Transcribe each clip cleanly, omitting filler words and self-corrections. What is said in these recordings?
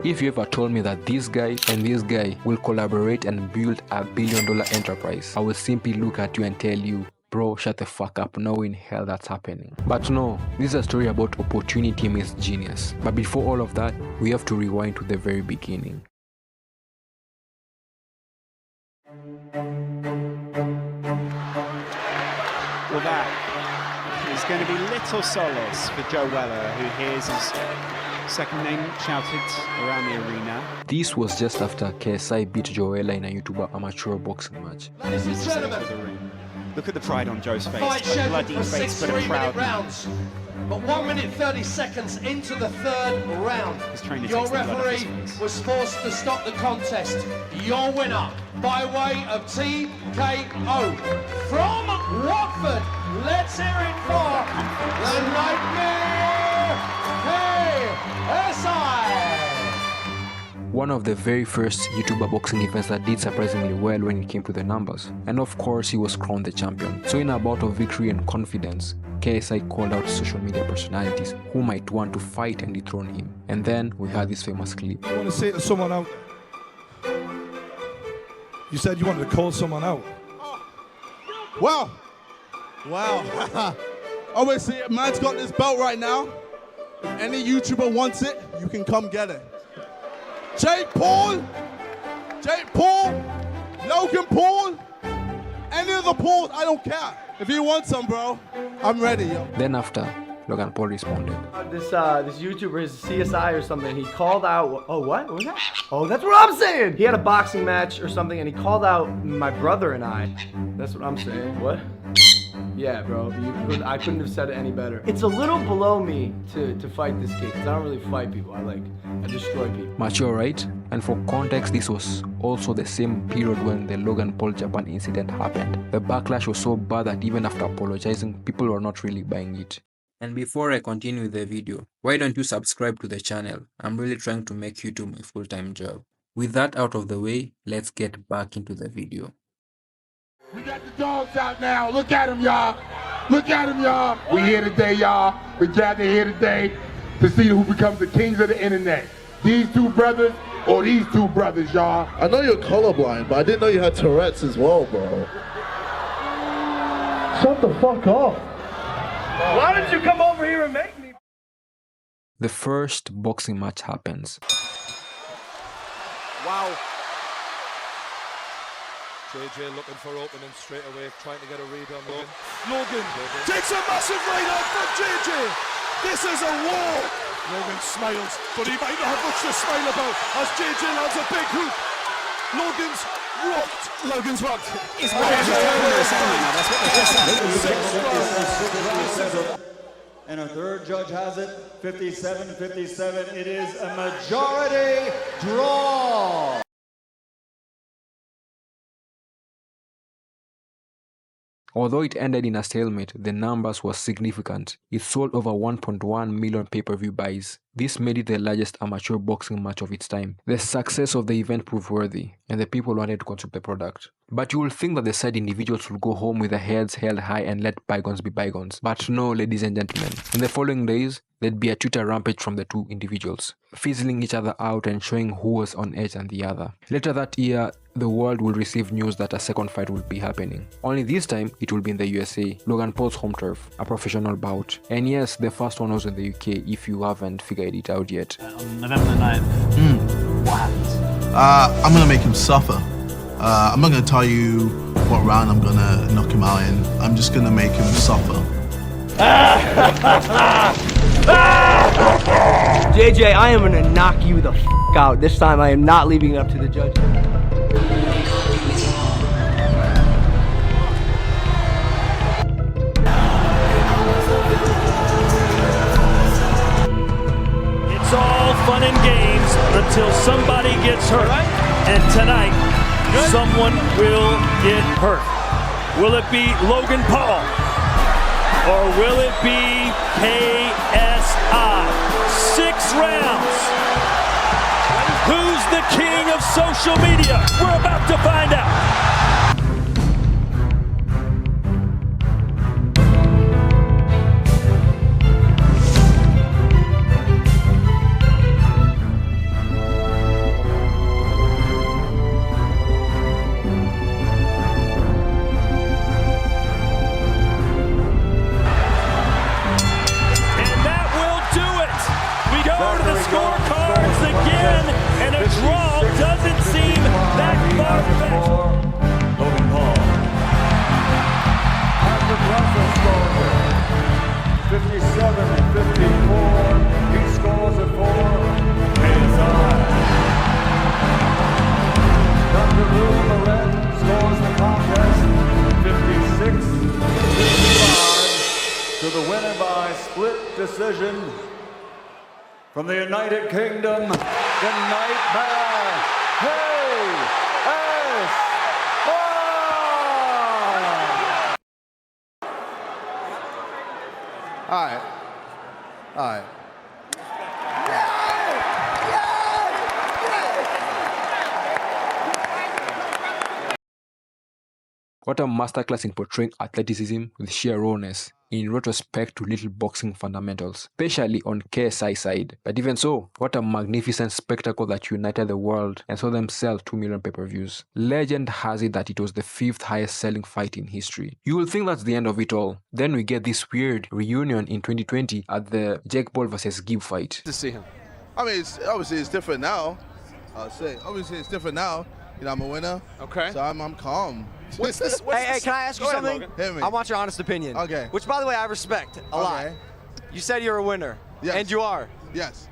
If you ever told me that this guy and this guy will collaborate and build a billion-dollar enterprise, I will simply look at you and tell you, bro, shut the fuck up, no in hell that's happening. But no, this is a story about opportunity meets genius. But before all of that, we have to rewind to the very beginning. Well, that is going to be little solace for Joe Weller, who hears his second name shouted around the arena. This was just after KSI beat Joella in a YouTuber amateur boxing match. Ladies and gentlemen, look at the pride on Joe's face. Fight bloody face, but a proud rounds. But 1 minute 30 seconds into the third round, your referee was forced to stop the contest. Your winner by way of TKO from Watford. Let's hear it for the Nightmare KSI. One of the very first YouTuber boxing events that did surprisingly well when it came to the numbers. And of course, he was crowned the champion. So in a bout of victory and confidence, KSI called out social media personalities who might want to fight and dethrone him. And then we had this famous clip. I want to say to someone out. You said you wanted to call someone out. Wow. Obviously, man's got this belt right now. If any YouTuber wants it, you can come get it. Jake Paul, Logan Paul, any of the Pauls, I don't care. If you want some, bro, I'm ready, yo. Then after, Logan Paul responded. This YouTuber is CSI or something. He called out. Oh, what was that? Oh, that's what I'm saying. He had a boxing match or something, and he called out my brother and I. That's what I'm saying. What? Yeah, bro. I couldn't have said it any better. It's a little below me to fight this kid, because I don't really fight people. I destroy people. Mature, right? And for context, this was also the same period when the Logan Paul Japan incident happened. The backlash was so bad that even after apologizing, people were not really buying it. And before I continue with the video, why don't you subscribe to the channel? I'm really trying to make YouTube my full-time job. With that out of the way, let's get back into the video. We got the dogs out now. Look at them, y'all. Look at them, y'all. We here today, y'all. We gathered here today to see who becomes the kings of the internet. These two brothers or these two brothers, y'all. I know you're colorblind, but I didn't know you had Tourette's as well, bro. Shut the fuck up. Why did you come over here and make me? The first boxing match happens. Wow. JJ looking for opening straight away, trying to get a read on Logan. Logan takes a massive right out from JJ. This is a war. Logan smiles, but he might not have much to smile about as JJ lands a big hook. Logan's rocked. He's and a third judge has it, 57-57. It is a majority draw. Although it ended in a stalemate, the numbers were significant. It sold over 1.1 million pay-per-view buys. This made it the largest amateur boxing match of its time. The success of the event proved worthy, and the people wanted to consume the product. But you will think that the side individuals will go home with their heads held high and let bygones be bygones. But no, ladies and gentlemen. In the following days, there'd be a Twitter rampage from the two individuals, fizzling each other out and showing who was on edge than the other. Later that year, the world will receive news that a second fight will be happening. Only this time, it will be in the USA, Logan Paul's home turf, a professional bout. And yes, the first one was in the UK, if you haven't figured it out yet. On November the 9th, what happens? I'm gonna make him suffer. I'm not gonna tell you what round I'm gonna knock him out in. I'm just gonna make him suffer. JJ, I am gonna knock you the f out. This time I am not leaving it up to the judge. It's all fun and games until somebody gets hurt. And tonight, someone will get hurt. Will it be Logan Paul? Or will it be KSI? 6 rounds. Who's the king of social media? We're about to find out. judges for Logan Paul. And the process score 57-54. He scores it for KSI. Dr. Blue Loren scores the contest 56-55 to the winner by split decision from the United Kingdom, the Nightmare, KSI. All right. All right. What a masterclass in portraying athleticism with sheer rawness in retrospect to little boxing fundamentals, especially on KSI side. But even so, what a magnificent spectacle that united the world and saw them sell 2 million pay-per-views. Legend has it that it was the 5th highest selling fight in history. You will think that's the end of it all. Then we get this weird reunion in 2020 at the Jake Paul vs. Gib fight. To see him. I mean, obviously it's different now. I'll say, obviously it's different now. You know, I'm a winner. Okay. So I'm calm. What's this? Hey, can I ask you something? Hit me. I want your honest opinion. Okay. Which, by the way, I respect a lot. You said you're a winner. Yes. And you are. Yes.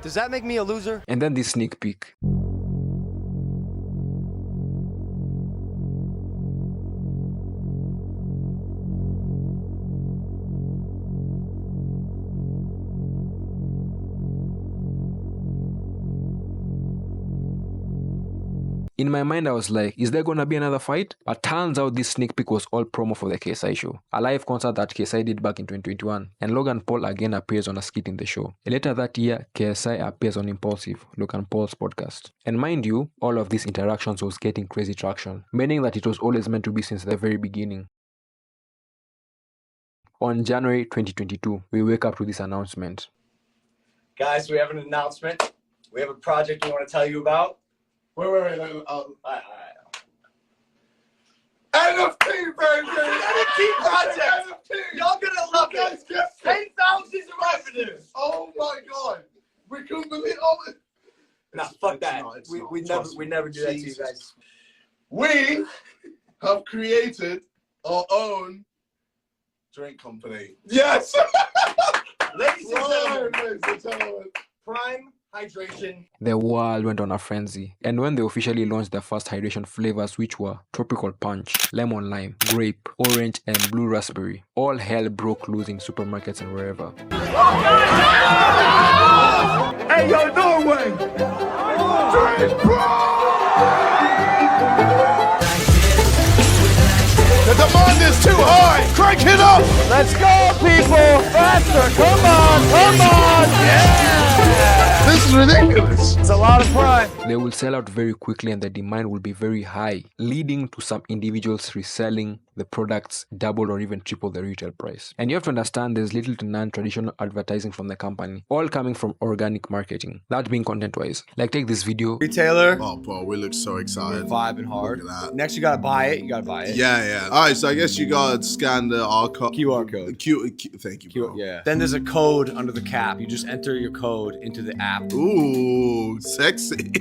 Does that make me a loser? And then this sneak peek. In my mind, I was like, is there gonna be another fight? But turns out this sneak peek was all promo for the KSI show, a live concert that KSI did back in 2021, and Logan Paul again appears on a skit in the show. Later that year, KSI appears on Impulsive, Logan Paul's podcast. And mind you, all of these interactions was getting crazy traction, meaning that it was always meant to be since the very beginning. On January 2022, we wake up to this announcement. Guys, we have an announcement. We have a project we want to tell you about. Wait. All right. NFT, baby! NFT project! Y'all gonna love it! 10,000 revenue! Oh my god! We couldn't believe it! Nah, fuck that. We never do that to you guys. We have created our own drink company. Yes! Ladies and gentlemen, Prime Hydration. The world went on a frenzy, and when they officially launched their first hydration flavors, which were Tropical Punch, Lemon Lime, Grape, Orange, and Blue Raspberry, all hell broke loose in supermarkets and wherever. Hey, yo, Norway! Drink The demand is too high! Crank it up! Let's go, people! Faster! Come on! Yeah! This is ridiculous! It's a lot of prime. They will sell out very quickly and the demand will be very high, leading to some individuals reselling the products double or even triple the retail price. And you have to understand there's little to none traditional advertising from the company, all coming from organic marketing, that being content-wise. Like take this video. Retailer. Oh, bro, we look so excited. We're vibing hard. Look at that. Next, you gotta buy it. Yeah. All right, so I guess you gotta scan the QR code. Thank you, bro. Yeah. Then there's a code under the cap. You just enter your code into the app. Ooh, sexy.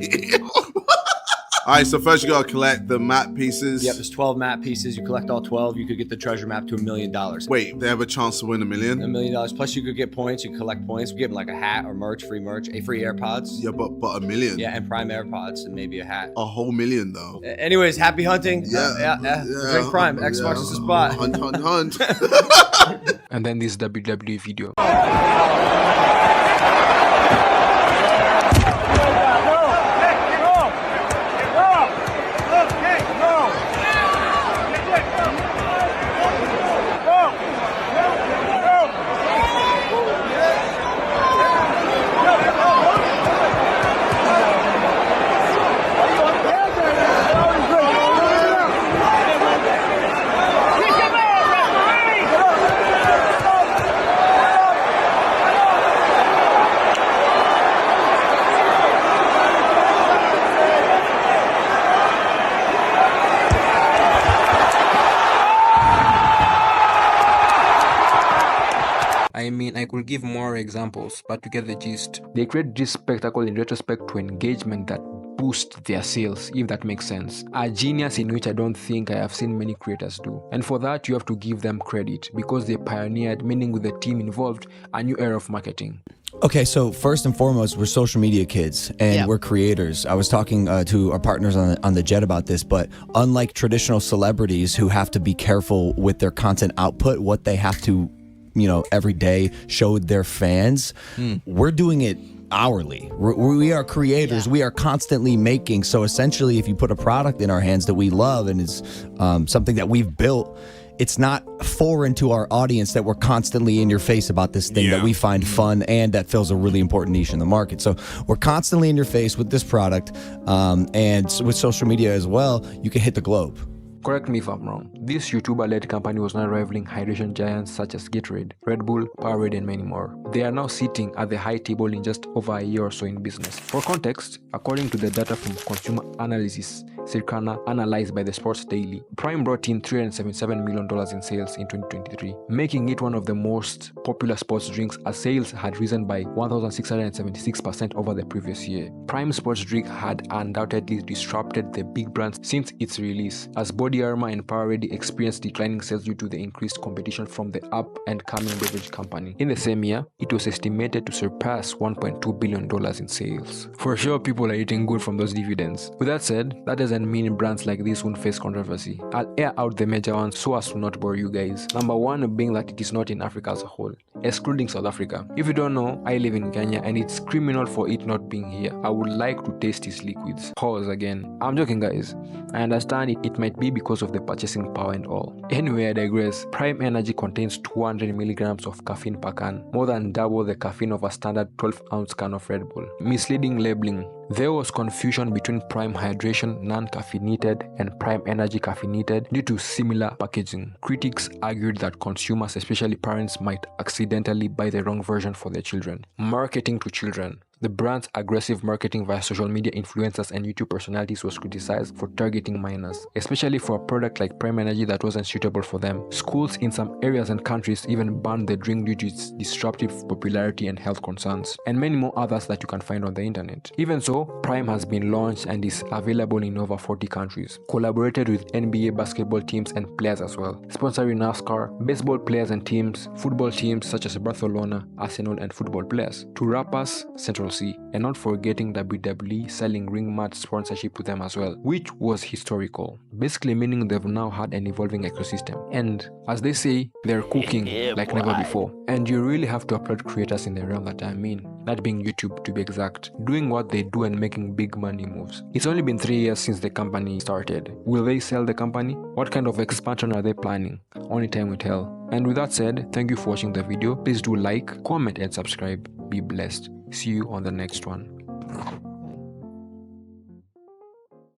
All right, so first you gotta collect the map pieces. Yep, there's 12 map pieces. You collect all 12, you could get the treasure map to $1 million. Wait, they have a chance to win $1 million? $1 million. Plus you could get points. You collect points. We give them like a hat or merch, free AirPods. Yeah, but $1 million. Yeah, and Prime AirPods and maybe a hat. A whole $1 million though. Anyways, happy hunting. Yeah. Drink Prime. X marks the spot. Hunt. And then this WWE video. I mean, I could give more examples, but to get the gist. They create this spectacle in retrospect to engagement that boost their sales, if that makes sense. A genius in which I don't think I have seen many creators do. And for that, you have to give them credit because they pioneered, meaning with the team involved, a new era of marketing. Okay, so first and foremost, we're social media kids and we're creators. I was talking to our partners on the jet about this, but unlike traditional celebrities who have to be careful with their content output, what they have to, every day show their fans, we're doing it hourly. We are creators. We are constantly making. So essentially, if you put a product in our hands that we love and it's something that we've built, it's not foreign to our audience that we're constantly in your face about this thing that we find fun and that fills a really important niche in the market. So we're constantly in your face with this product, and with social media as well, you can hit the globe. Correct me if I'm wrong. This YouTuber-led company was now rivaling hydration giants such as Gatorade, Red Bull, Powerade, and many more. They are now sitting at the high table in just over a year or so in business. For context, according to the data from consumer analysis Circana analyzed by the Sports Daily, Prime brought in $377 million in sales in 2023, making it one of the most popular sports drinks as sales had risen by 1,676% over the previous year. Prime sports drink had undoubtedly disrupted the big brands since its release, as Body Armor and Powerade experienced declining sales due to the increased competition from the up-and-coming beverage company. In the same year, it was estimated to surpass $1.2 billion in sales. For sure, people are eating good from those dividends. With that said, that doesn't mean brands like this won't face controversy. I'll air out the major ones so as to not bore you guys. Number one being that it is not in Africa as a whole, excluding South Africa. If you don't know, I live in Kenya and it's criminal for it not being here. I would like to taste its liquids. Pause again. I'm joking, guys. I understand it might be because of the purchasing power and all. Anyway, I digress. Prime Energy contains 200 milligrams of caffeine per can, more than double the caffeine of a standard 12-ounce can of Red Bull. Misleading labeling. There was confusion between Prime Hydration non-caffeinated and Prime Energy caffeinated due to similar packaging. Critics argued that consumers, especially parents, might accidentally buy the wrong version for their children. Marketing to children. The brand's aggressive marketing via social media influencers and YouTube personalities was criticized for targeting minors, especially for a product like Prime Energy that wasn't suitable for them. Schools in some areas and countries even banned the drink due to its disruptive popularity and health concerns, and many more others that you can find on the internet. Even so, Prime has been launched and is available in over 40 countries, collaborated with NBA basketball teams and players as well, sponsoring NASCAR, baseball players and teams, football teams such as Barcelona, Arsenal, and football players, to rappers, Central C, and not forgetting WWE selling ring mat sponsorship to them as well, which was historical, basically meaning they've now had an evolving ecosystem. And as they say, they're cooking like never before. And you really have to applaud creators in the realm that I'm in, that being YouTube to be exact, doing what they do and making big money moves. It's only been 3 years since the company started. Will they sell the company? What kind of expansion are they planning? Only time will tell. And with that said, thank you for watching the video. Please do like, comment, and subscribe. Be blessed. See you on the next one.